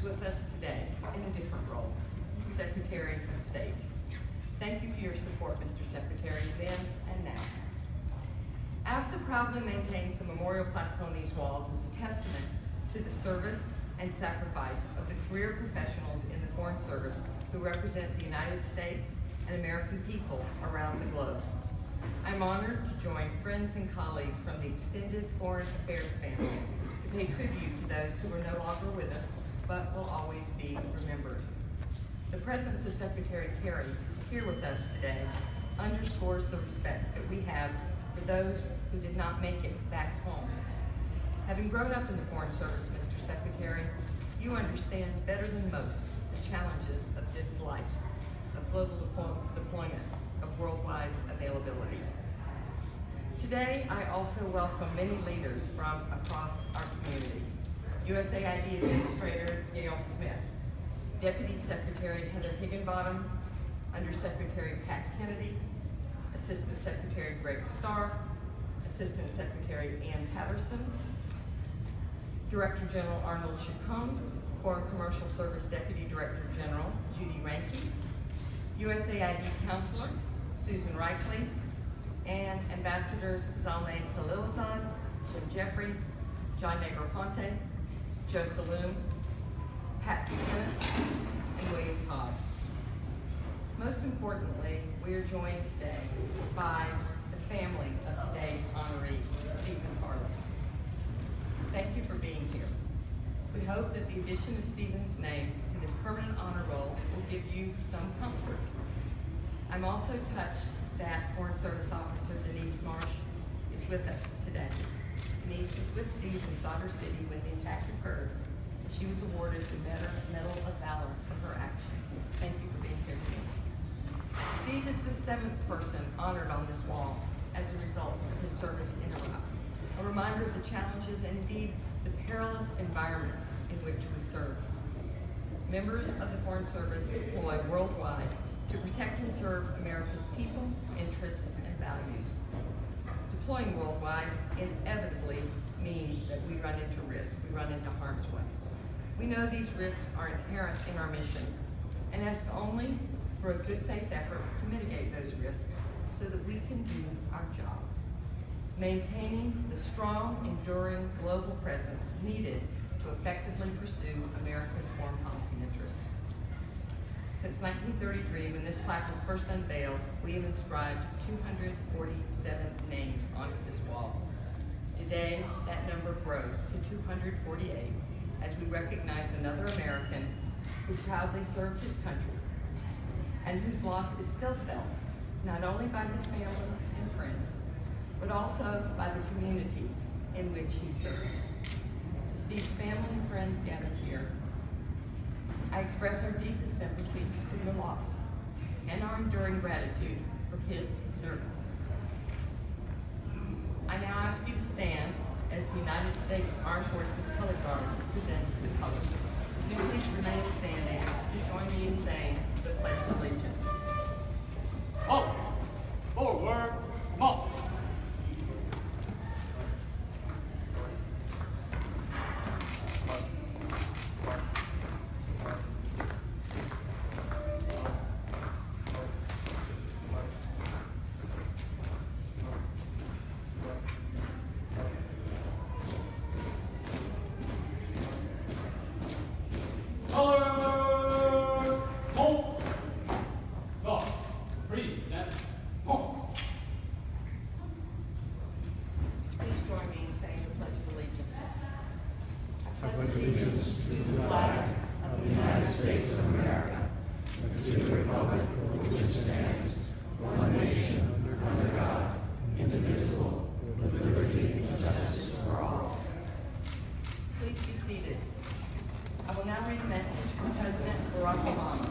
with us today in a different role, Secretary of State. Thank you for your support, Mr. Secretary, then and now. AFSA proudly maintains the memorial plaques on these walls as a testament to the service and sacrifice of the career professionals in the Foreign Service who represent the United States and American people around the globe. I'm honored to join friends and colleagues from the extended Foreign Affairs family to pay tribute to those who are no longer with us, but will always be remembered. The presence of Secretary Kerry here with us today underscores the respect that we have for those who did not make it back home. Having grown up in the Foreign Service, Mr. Secretary, you understand better than most the challenges of this life, of global deployment, of worldwide availability. Today, I also welcome many leaders from across our community. USAID Administrator Gail Smith, Deputy Secretary Heather Higginbottom, Undersecretary Pat Kennedy, Assistant Secretary Greg Starr, Assistant Secretary Ann Patterson, Director General Arnold Chacon, Foreign Commercial Service Deputy Director General Judy Ranke, USAID Counselor Susan Reichley, and Ambassadors Zalmay Khalilzad, Jim Jeffrey, John Negroponte, Joe Saloom, Pat Buchanan, and William Cobb. Most importantly, we are joined today by the family of today's honoree, Stephen Farley. Thank you for being here. We hope that the addition of Stephen's name to this permanent honor roll will give you some comfort. I'm also touched that Foreign Service Officer Denise Marsh is with us today. Denise was with Steve in Sadr City when the attack occurred, and she was awarded the Medal of Valor for her actions. Thank you for being here, Denise. Steve is the 7th person honored on this wall as a result of his service in Iraq, a reminder of the challenges and indeed the perilous environments in which we serve. Members of the Foreign Service deploy worldwide to protect and serve America's people, interests, and values. Deploying worldwide inevitably means that we run into risk, we run into harm's way. We know these risks are inherent in our mission and ask only for a good faith effort to mitigate those risks so that we can do our job. Maintaining the strong, enduring global presence needed to effectively pursue America's foreign policy interests. Since 1933, when this plaque was first unveiled, we have inscribed 247 names onto this wall. Today, that number grows to 248 as we recognize another American who proudly served his country and whose loss is still felt, not only by his family and friends, but also by the community in which he served. To Steve's family and friends gathered here, I express our deepest sympathy for your loss and our enduring gratitude for his service. I now ask you to stand as the United States Armed Forces Color Guard presents the colors. Will you please remain standing to join me in saying the Pledge of Allegiance. Halt! Forward, march! Allegiance to the flag of the United States of America, and to the republic for which it stands, one nation, under God, indivisible, with liberty and justice for all. Please be seated. I will now read a message from President Barack Obama.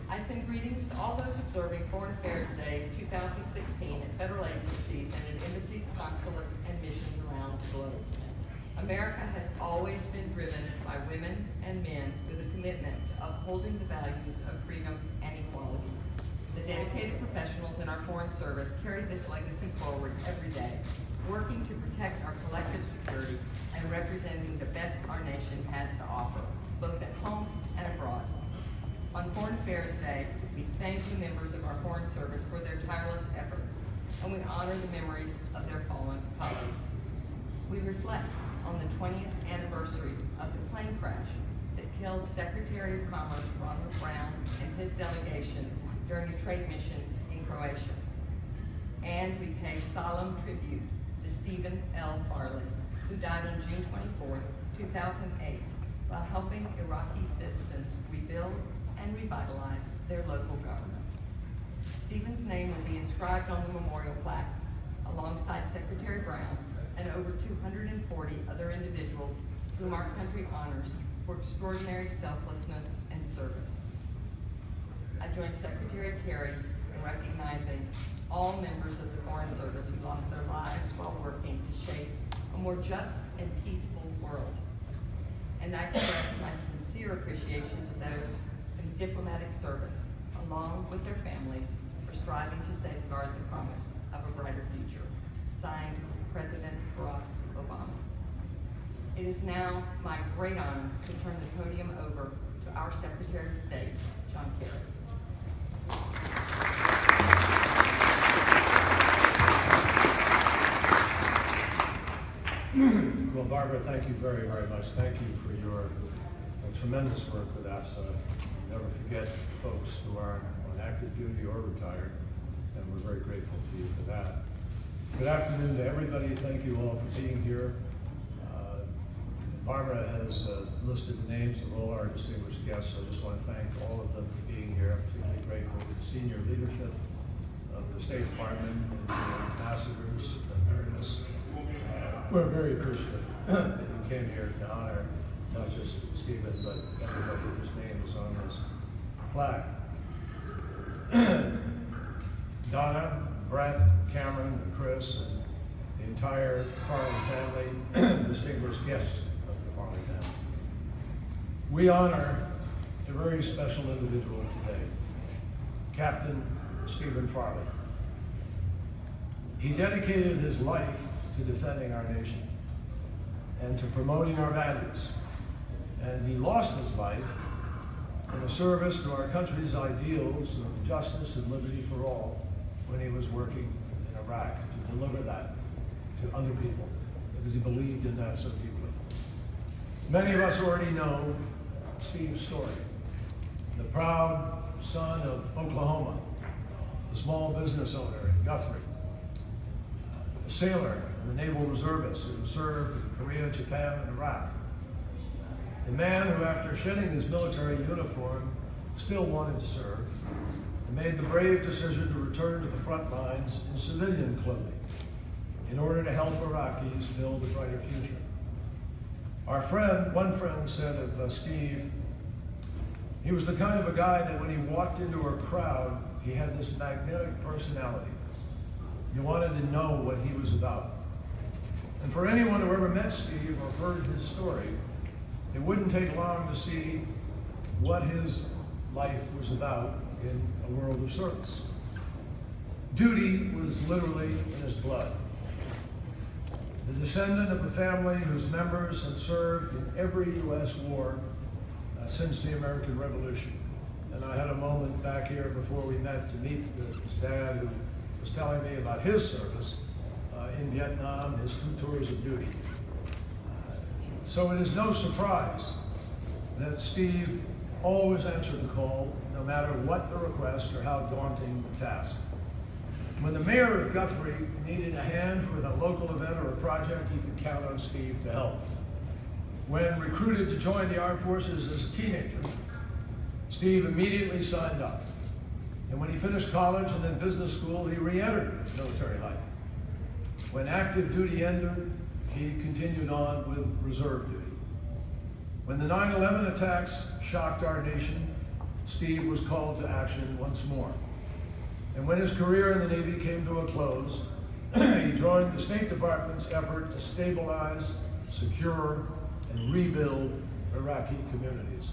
I send greetings to all those observing Foreign Affairs Day 2016 at federal agencies and at embassies, consulates, and missions around the globe. America has always been driven by women and men with a commitment to upholding the values of freedom and equality. The dedicated professionals in our Foreign Service carry this legacy forward every day, working to protect our collective security and representing the best our nation has to offer, both at home and abroad. On Foreign Affairs Day, we thank the members of our Foreign Service for their tireless efforts, and we honor the memories of their fallen colleagues. We reflect on the 20th anniversary of the plane crash that killed Secretary of Commerce Ronald Brown and his delegation during a trade mission in Croatia. And we pay solemn tribute to Stephen L. Farley, who died on June 24, 2008, while helping Iraqi citizens rebuild and revitalize their local government. Stephen's name will be inscribed on the memorial plaque alongside Secretary Brown and over 240 other individuals whom our country honors for extraordinary selflessness and service. I join Secretary Kerry in recognizing all members of the Foreign Service who lost their lives while working to shape a more just and peaceful world. And I express my sincere appreciation to those in diplomatic service, along with their families, for striving to safeguard the promise of a brighter future. Signed, President Barack Obama. It is now my great honor to turn the podium over to our Secretary of State, John Kerry. Well, Barbara, thank you very, very much. Thank you for your tremendous work with AFSA. Never forget folks who are on active duty or retired, and we're very grateful to you for that. Good afternoon to everybody. Thank you all for being here. Barbara has listed the names of all our distinguished guests, so I just want to thank all of them for being here. I'm particularly grateful to the senior leadership of the State Department and the ambassadors and various. We're very appreciative that you came here to honor not just Stephen, but everybody whose name is on this plaque. Donna, Brett, Cameron, and Chris, and the entire Farley family, distinguished guests of the Farley family. We honor a very special individual today, Captain Stephen Farley. He dedicated his life to defending our nation and to promoting our values. And he lost his life in a service to our country's ideals of justice and liberty for all when he was working in Iraq to deliver that to other people because he believed in that so deeply. Many of us already know Steve's story. The proud son of Oklahoma, the small business owner in Guthrie, a sailor and a naval reservist who served in Korea, Japan, and Iraq. A man who, after shedding his military uniform, still wanted to serve and made the brave decision to return to the front lines in civilian clothing in order to help Iraqis build a brighter future. One friend said of Steve, he was the kind of a guy that when he walked into a crowd, he had this magnetic personality. You wanted to know what he was about. And for anyone who ever met Steve or heard his story, it wouldn't take long to see what his life was about in a world of service. Duty was literally in his blood. The descendant of a family whose members had served in every U.S. war since the American Revolution. And I had a moment back here before we met to meet his dad, who was telling me about his service in Vietnam, his 2 tours of duty. So it is no surprise that Steve always answered the call, no matter what the request or how daunting the task. When the mayor of Guthrie needed a hand with a local event or a project, he could count on Steve to help. When recruited to join the armed forces as a teenager, Steve immediately signed up. And when he finished college and then business school, he re-entered military life. When active duty ended, he continued on with reserve duty. When the 9/11 attacks shocked our nation, Steve was called to action once more. And when his career in the Navy came to a close, he joined the State Department's effort to stabilize, secure, and rebuild Iraqi communities.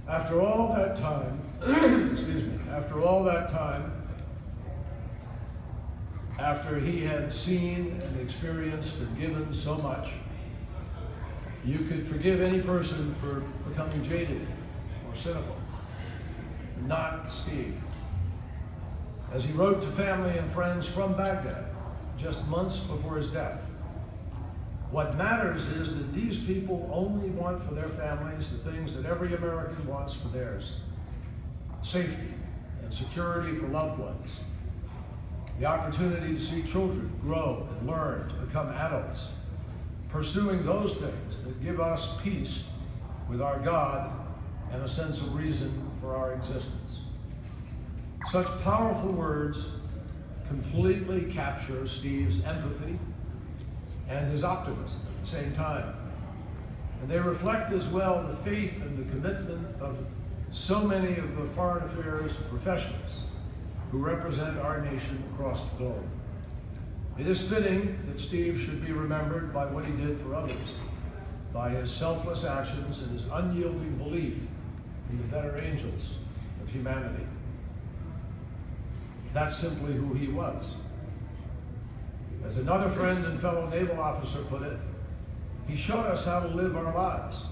After all that time, after he had seen and experienced and given so much, you could forgive any person for becoming jaded or cynical. Not Steve. As he wrote to family and friends from Baghdad, just months before his death, what matters is that these people only want for their families the things that every American wants for theirs: safety and security for loved ones, the opportunity to see children grow and learn to become adults, pursuing those things that give us peace with our God and a sense of reason for our existence. Such powerful words completely capture Steve's empathy and his optimism at the same time. And they reflect as well the faith and the commitment of so many of the foreign affairs professionals who represent our nation across the globe. It is fitting that Steve should be remembered by what he did for others, by his selfless actions and his unyielding belief in the better angels of humanity. That's simply who he was. As another friend and fellow naval officer put it, he showed us how to live our lives,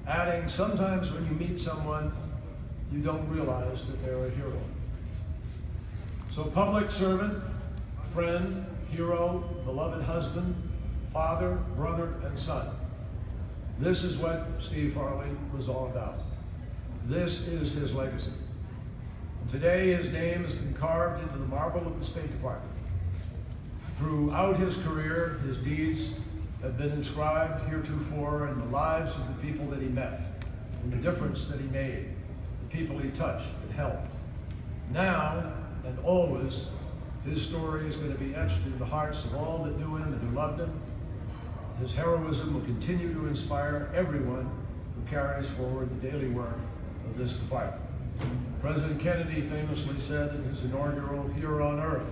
adding, sometimes when you meet someone, you don't realize that they're a hero. So public servant, friend, hero, beloved husband, father, brother, and son. This is what Steve Farley was all about. This is his legacy. And today his name has been carved into the marble of the State Department. Throughout his career, his deeds have been inscribed heretofore in the lives of the people that he met, and the difference that he made, the people he touched and helped. Now and always, his story is going to be etched in the hearts of all that knew him and who loved him. His heroism will continue to inspire everyone who carries forward the daily work of this department. President Kennedy famously said in his inaugural "Here on Earth,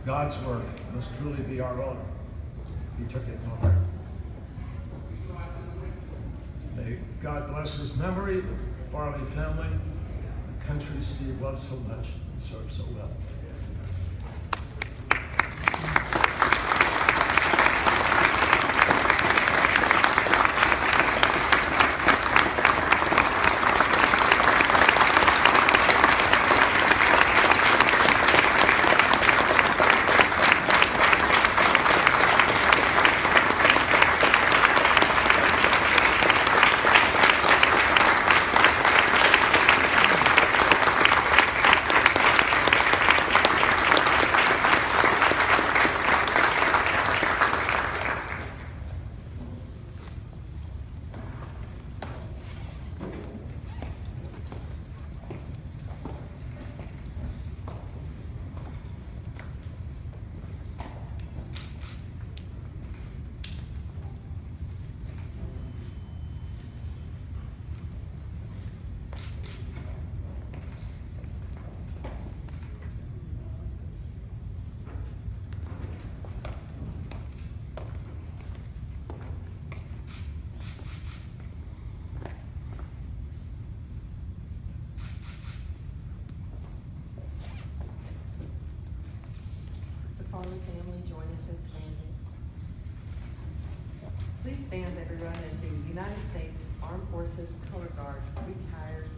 God's work must truly be our own." He took it to heart. May God bless his memory, the Farley family, the country Steve loved so much and served so well. Farley family, join us in standing. Please stand, everyone, as the United States Armed Forces Color Guard retires